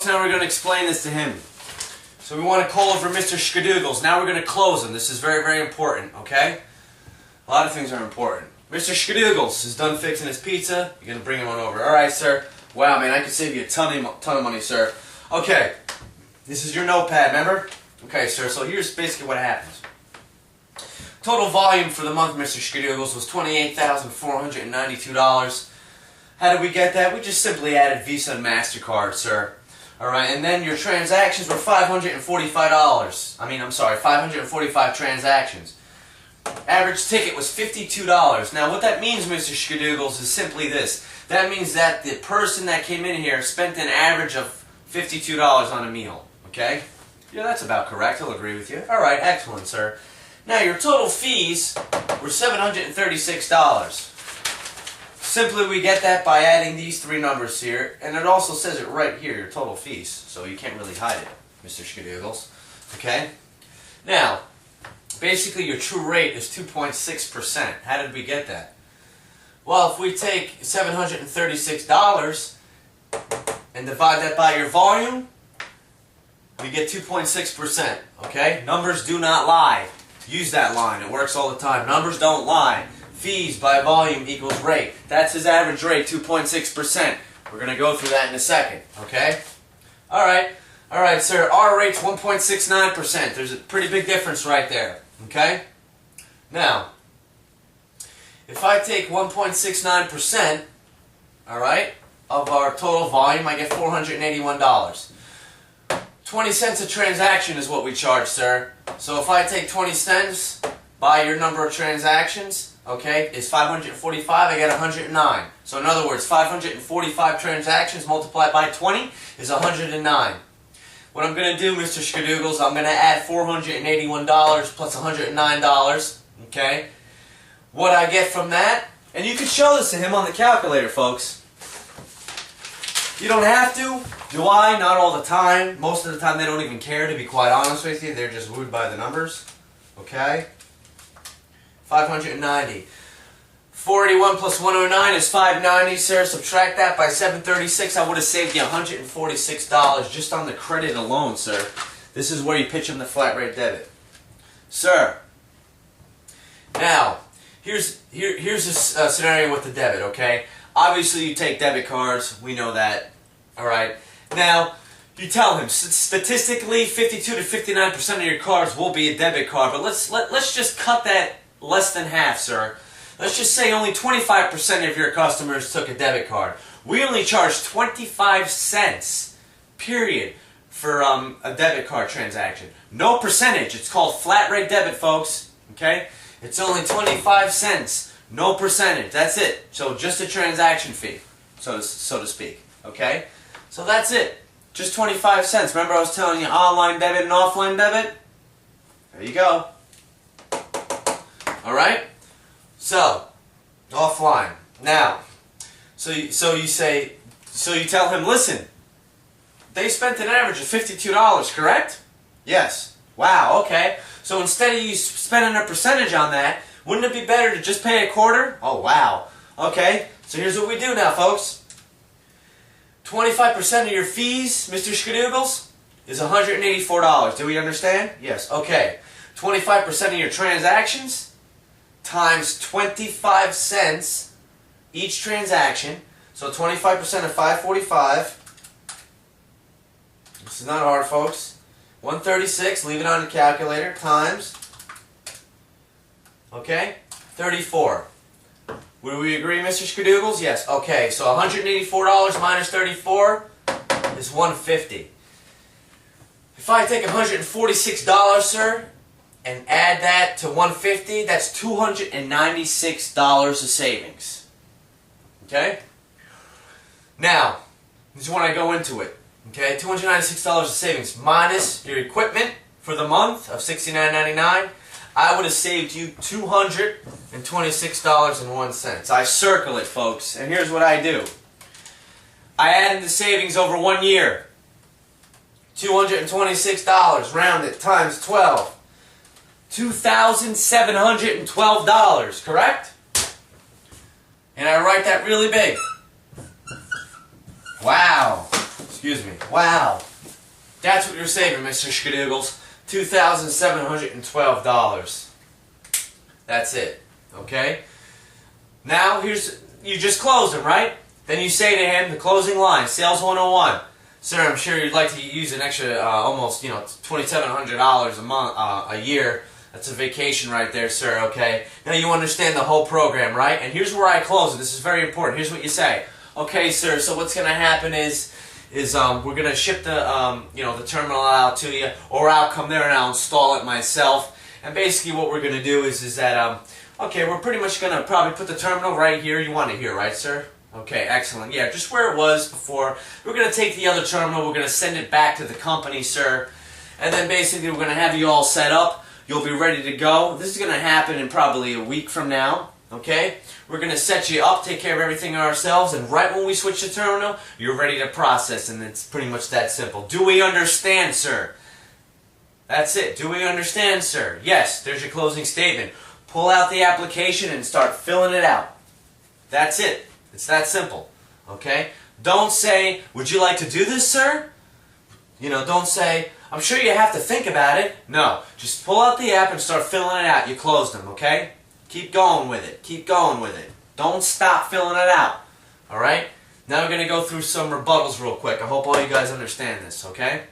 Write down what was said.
now we're going to explain this to him. So we want to call over Mr. Skadoogles. Now we're going to close him. This is very, very important, okay? A lot of things are important. Mr. Skadoogles is done fixing his pizza. You're going to bring him on over. Alright, sir. Wow, man, I could save you a ton of money, sir. Okay, this is your notepad, remember? Okay, sir, so here's basically what happens. Total volume for the month, Mr. Skadoogles, was $28,492. How did we get that? We just simply added Visa and MasterCard, sir. Alright, and then your transactions were $545. I'm sorry, 545 transactions. Average ticket was $52. Now, what that means, Mr. Skadoogles, is simply this. That means that the person that came in here spent an average of $52 on a meal. Okay? Yeah, that's about correct. I'll agree with you. Alright, excellent, sir. Now, your total fees were $736. Simply, we get that by adding these three numbers here, and it also says it right here, your total fees, so you can't really hide it, Mr. Skadoogles. Okay? Now, basically, your true rate is 2.6%. How did we get that? Well, if we take $736 and divide that by your volume, we get 2.6%. Okay? Numbers do not lie. Use that line. It works all the time. Numbers don't lie. Fees by volume equals rate. That's his average rate, 2.6%. We're going to go through that in a second. Okay? Alright. Alright, sir. Our rate's 1.69%. There's a pretty big difference right there. Okay? Now, if I take 1.69%, alright, of our total volume, I get $481. 20 cents a transaction is what we charge, sir. So if I take 20 cents by your number of transactions, okay, is 545, I get 109. So in other words, 545 transactions multiplied by 20 is 109. What I'm going to do, Mr. Skadoogles, I'm going to add $481 plus $109, okay? What I get from that, and you can show this to him on the calculator, folks. You don't have to. Do I? Not all the time. Most of the time they don't even care, to be quite honest with you. They're just wooed by the numbers. Okay? 590. 481 plus 109 is 590, sir. Subtract that by 736. I would have saved you $146 just on the credit alone, sir. This is where you pitch him the flat rate debit. Sir, now, here's a scenario with the debit, okay? Obviously, you take debit cards. We know that. Alright? Now, you tell him, statistically, 52 to 59% of your cards will be a debit card, but let's just cut that less than half, sir. Let's just say only 25% of your customers took a debit card. We only charge 25 cents, period, for a debit card transaction. No percentage. It's called flat rate debit, folks. Okay? It's only 25 cents. No percentage. That's it. So just a transaction fee, so to speak. Okay? So that's it. Just 25 cents. Remember I was telling you online debit and offline debit? There you go. Alright? So, offline. Now, so you tell him, listen, they spent an average of $52, correct? Yes. Wow, okay. So instead of you spending a percentage on that, wouldn't it be better to just pay a quarter? Oh, wow. Okay, so here's what we do now, folks. 25% of your fees, Mr. Skadoogles, is $184. Do we understand? Yes. Okay. 25% of your transactions times 25 cents each transaction. So 25% of 545. This is not hard, folks. 136, leave it on the calculator, times, okay, 34. Would we agree, Mr. Skadoogles? Yes. Okay, so $184 minus 34 is $150. If I take $146, sir, and add that to $150, that's $296 of savings. Okay? Now, this is when I go into it. Okay, $296 of savings minus your equipment for the month of $69.99. I would have saved you $226.01. I circle it, folks, and here's what I do. I add in the savings over 1 year. $226, round it, times 12. $2,712, correct? And I write that really big. Wow. Excuse me. Wow. That's what you're saving, Mr. Skadoogles. $2,712. That's it. Okay? Now, you just closed him, right? Then you say to him, the closing line, Sales 101. Sir, I'm sure you'd like to use an extra, almost, $2,700 a month, a year. That's a vacation right there, sir, okay? Now you understand the whole program, right? And here's where I close it. This is very important. Here's what you say. Okay, sir, so what's going to happen is we're going to ship the, the terminal out to you, or I'll come there and I'll install it myself. And basically what we're going to do is that, okay, we're pretty much going to probably put the terminal right here. You want it here, right, sir? Okay, excellent. Yeah, just where it was before. We're going to take the other terminal. We're going to send it back to the company, sir. And then basically we're going to have you all set up. You'll be ready to go. This is going to happen in probably a week from now. Okay? We're going to set you up, take care of everything ourselves, and right when we switch the terminal, you're ready to process, and it's pretty much that simple. Do we understand, sir? That's it. Do we understand, sir? Yes, there's your closing statement. Pull out the application and start filling it out. That's it. It's that simple. Okay? Don't say, would you like to do this, sir? Don't say, I'm sure you have to think about it. No. Just pull out the app and start filling it out. You closed them, okay? Keep going with it. Keep going with it. Don't stop filling it out. Alright? Now we're going to go through some rebuttals real quick. I hope all you guys understand this, okay?